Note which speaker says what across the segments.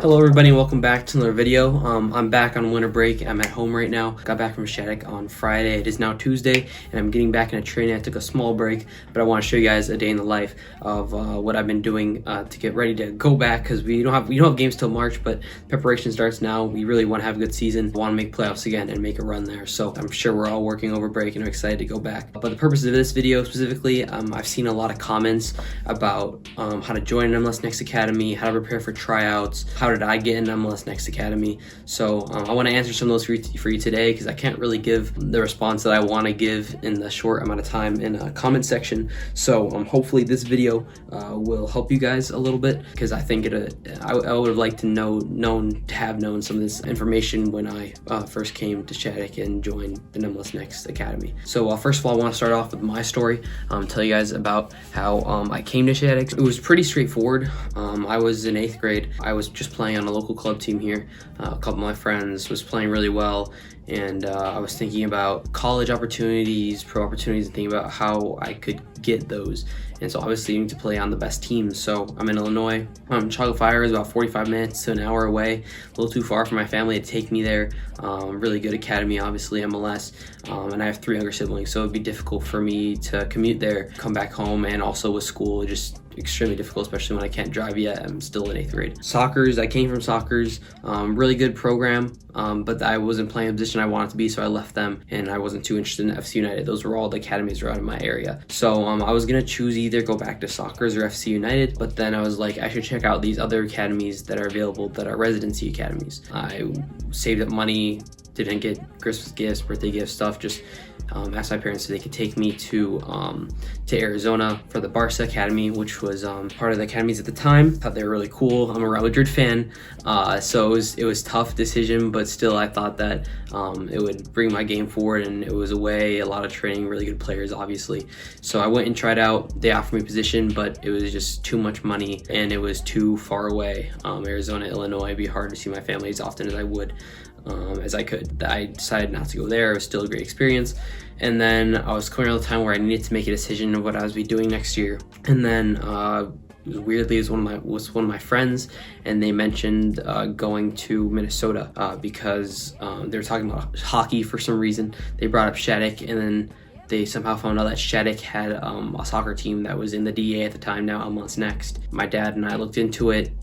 Speaker 1: Hello everybody and welcome back to another video. I'm back on winter break. I'm at home right now. Got back from Shattuck on Friday. It is now Tuesday and I'm getting back into training. I took a small break, but I want to show you guys a day in the life of what I've been doing to get ready to go back, because we don't have games till March, but preparation starts now. We really want to have a good season. We want to make playoffs again and make a run there. So I'm sure we're all working over break and I'm excited to go back. But the purpose of this video specifically, I've seen a lot of comments about how to join an MLS Next Academy, how to prepare for tryouts, how did I get in MLS Next Academy. So I want to answer some of those for you today, because I can't really give the response that I want to give in the short amount of time in a comment section. So hopefully this video will help you guys a little bit, because I think I would have liked to have known some of this information when I first came to Shattuck and joined the MLS Next Academy. So first of all, I want to start off with my story, tell you guys about how I came to Shattuck. It was pretty straightforward. I was in 8th grade. I was just playing on a local club team here. A couple of my friends was playing really well, and I was thinking about college opportunities, pro opportunities, and thinking about how I could get those. And so obviously you need to play on the best teams. So I'm in Illinois. Chicago Fire is about 45 minutes to an hour away, a little too far for my family to take me there. Really good academy, obviously MLS, and I have 3 younger siblings, so it'd be difficult for me to commute there, come back home, and also with school, just extremely difficult, especially when I can't drive yet. I'm still in 8th grade. Soccers, I came from Soccers, really good program, but I wasn't playing a position I wanted to be, so I left them, and I wasn't too interested in FC United. Those were all the academies around in my area. So I was gonna choose either go back to Soccers or FC United, but then I was like, I should check out these other academies that are available that are residency academies. I saved up money, didn't get Christmas gifts, birthday gifts, stuff, just asked my parents if they could take me to Arizona for the Barca Academy, which was part of the academies at the time. Thought they were really cool. I'm a Real Madrid fan, so it was tough decision, but still I thought that it would bring my game forward, and it was away, a lot of training, really good players, obviously. So I went and tried out. They offered me a position, but it was just too much money, and it was too far away. Arizona, Illinois, it'd be hard to see my family as often as I would. As I could. I decided not to go there. It was still a great experience. And then I was coming around the time where I needed to make a decision of what I was be doing next year. And then weirdly, it was one of my friends, and they mentioned going to Minnesota because they were talking about hockey for some reason. They brought up Shattuck, and then they somehow found out that Shattuck had a soccer team that was in the DA at the time, now MLS Next. My dad and I looked into it.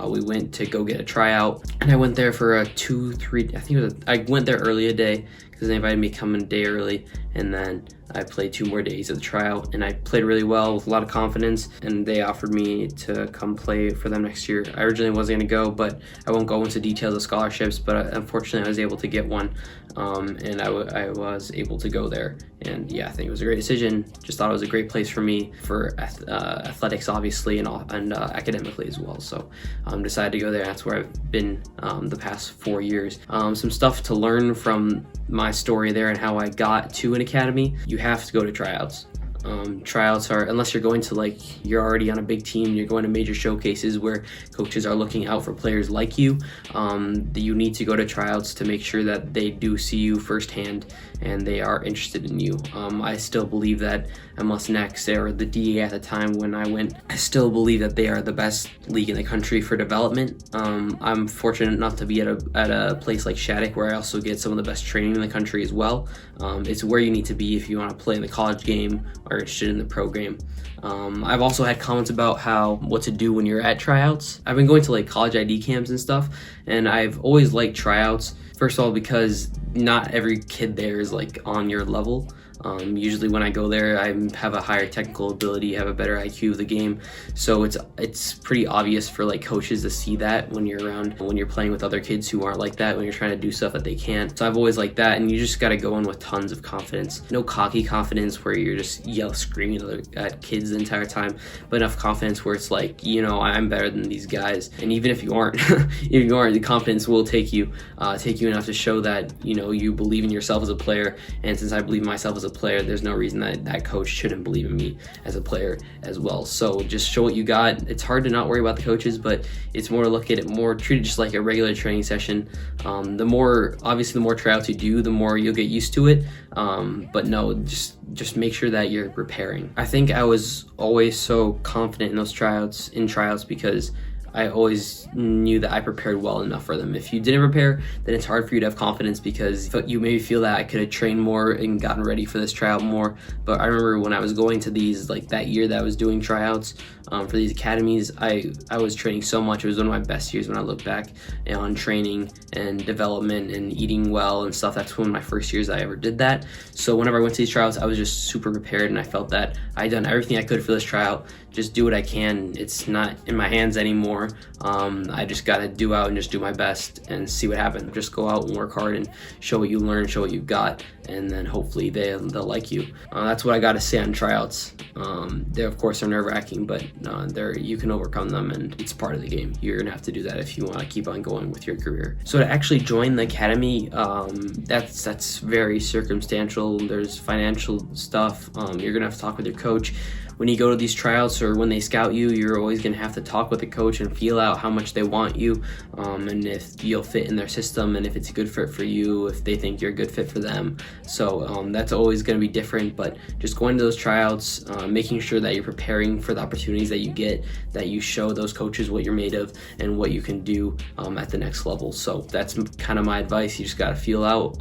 Speaker 1: We went to go get a tryout, and I went there for a 2-3, I think it was I went there early a day because they invited me to come in a day early, and then I played 2 more days of the tryout, and I played really well with a lot of confidence, and they offered me to come play for them next year. I originally wasn't going to go, but I won't go into details of scholarships, but unfortunately I was able to get one, and I was able to go there. And yeah, I think it was a great decision. Just thought it was a great place for me for athletics, obviously, and academically as well. So decided to go there. That's where I've been the past 4 years. Some stuff to learn from my story there and how I got to an academy. You have to go to tryouts. Tryouts are, unless you're going to you're already on a big team, you're going to major showcases where coaches are looking out for players like you, you need to go to tryouts to make sure that they do see you firsthand and they are interested in you. I still believe that MLS Next, or the DA at the time when I went, I still believe that they are the best league in the country for development. I'm fortunate enough to be at a place like Shattuck where I also get some of the best training in the country as well. It's where you need to be if you want to play in the college game or interested in the program. I've also had comments about what to do when you're at tryouts. I've been going to college ID camps and stuff, and I've always liked tryouts. First of all, because not every kid there is on your level. Usually when I go there, I have a higher technical ability, have a better IQ of the game, so it's pretty obvious for coaches to see that when you're playing with other kids who aren't like that, when you're trying to do stuff that they can't. So I've always liked that, and you just got to go in with tons of confidence. No cocky confidence where you're just screaming at kids the entire time, but enough confidence where it's I'm better than these guys. And even if you aren't, the confidence will take you enough to show that you believe in yourself as a player. And since I believe in myself as a player, there's no reason that coach shouldn't believe in me as a player as well. So just show what you got. It's hard to not worry about the coaches, but it's more to look at it treat it just like a regular training session. The more tryouts you do, the more you'll get used to it. But no, just make sure that you're preparing. I think I was always so confident in those tryouts because I always knew that I prepared well enough for them. If you didn't prepare, then it's hard for you to have confidence, because you maybe feel that I could have trained more and gotten ready for this tryout more. But I remember when I was going to these, like that year that I was doing tryouts for these academies, I was training so much. It was one of my best years when I look back on training and development and eating well and stuff. That's one of my first years I ever did that. So whenever I went to these tryouts, I was just super prepared, and I felt that I'd done everything I could for this tryout. Just do what I can. It's not in my hands anymore. I just got to do out and just do my best and see what happens. Just go out and work hard and show what you learn, show what you've got, and then hopefully they'll like you. That's what I got to say on tryouts. They of course are nerve-wracking, but you can overcome them, and it's part of the game. You're gonna have to do that if you want to keep on going with your career. So to actually join the academy, that's very circumstantial. There's financial stuff. You're gonna have to talk with your coach. When you go to these tryouts or when they scout you, you're always going to have to talk with the coach and feel out how much they want you, and if you'll fit in their system, and if it's a good fit for you, if they think you're a good fit for them. So that's always going to be different, but just going to those tryouts, making sure that you're preparing for the opportunities that you get, that you show those coaches what you're made of and what you can do at the next level. So that's kind of my advice. You just got to feel out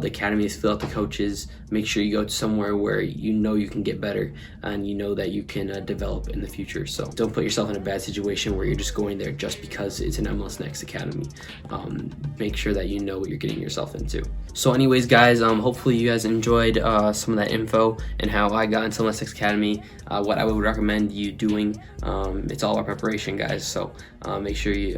Speaker 1: the academies, feel out the coaches, make sure you go to somewhere where you know you can get better and you know that you can develop in the future. So don't put yourself in a bad situation where you're just going there just because it's an MLS Next academy. Make sure that you know what you're getting yourself into. So anyways, guys, hopefully you guys enjoyed some of that info and how I got into MLS Next Academy, what I would recommend you doing. It's all about preparation, guys, so make sure you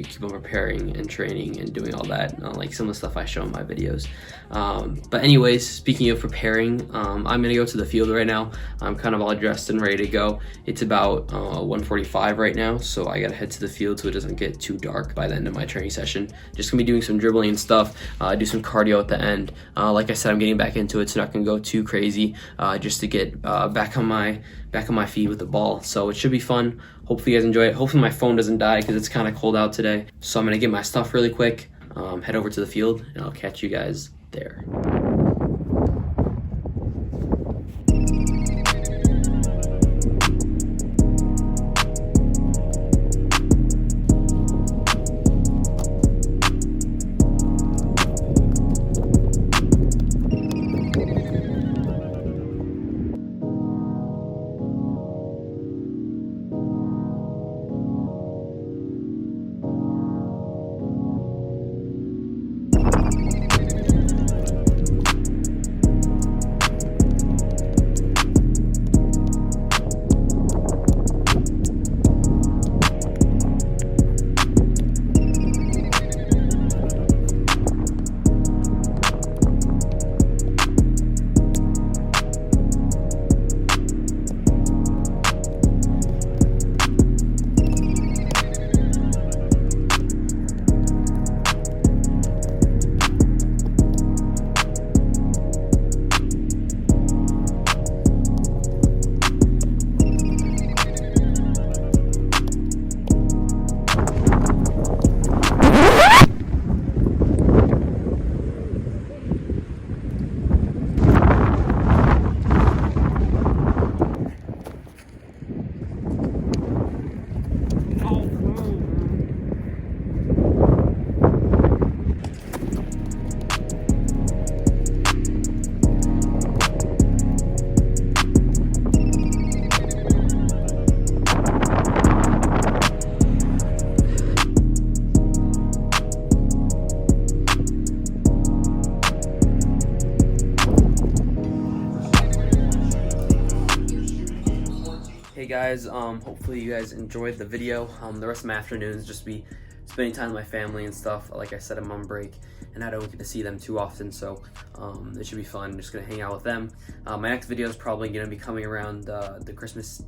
Speaker 1: keep on preparing and training and doing all that, like some of the stuff I show in my videos. But anyways, speaking of preparing, I'm gonna go to the field right now. I'm kind of all dressed and ready to go. It's about 1:45 right now, so I gotta head to the field so it doesn't get too dark by the end of my training session. Just gonna be doing some dribbling and stuff, do some cardio at the end. Like I said, I'm getting back into it, so not gonna go too crazy, just to get back on my feet with the ball. So it should be fun. Hopefully you guys enjoy it. Hopefully my phone doesn't die because it's kind of cold out today. So I'm gonna get my stuff really quick, head over to the field, and I'll catch you guys there. Hey guys, hopefully you guys enjoyed the video. The rest of my afternoons just be spending time with my family and stuff. Like I said, I'm on break and I don't get to see them too often, so it should be fun. I'm just gonna hang out with them. My next video is probably gonna be coming around the Christmas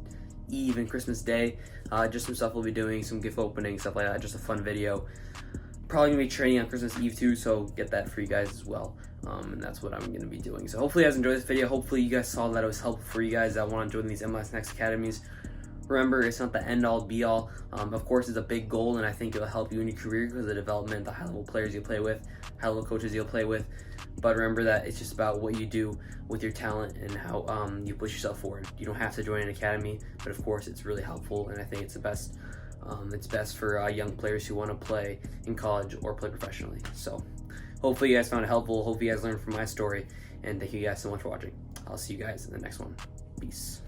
Speaker 1: Eve and Christmas Day. Just some stuff we'll be doing, some gift opening, stuff like that, just a fun video. Probably gonna be training on Christmas Eve too, so get that for you guys as well. And that's what I'm gonna be doing. So hopefully you guys enjoyed this video. Hopefully you guys saw that it was helpful for you guys that want to join these MLS Next academies. Remember, it's not the end all be all. Of course, it's a big goal, and I think it'll help you in your career because of the development, the high level players you'll play with, high level coaches you'll play with. But remember that it's just about what you do with your talent and how you push yourself forward. You don't have to join an academy, but of course, it's really helpful, and I think it's the best It's best for young players who want to play in college or play professionally. So hopefully you guys found it helpful. Hopefully you guys learned from my story, and thank you guys so much for watching. I'll see you guys in the next one. Peace.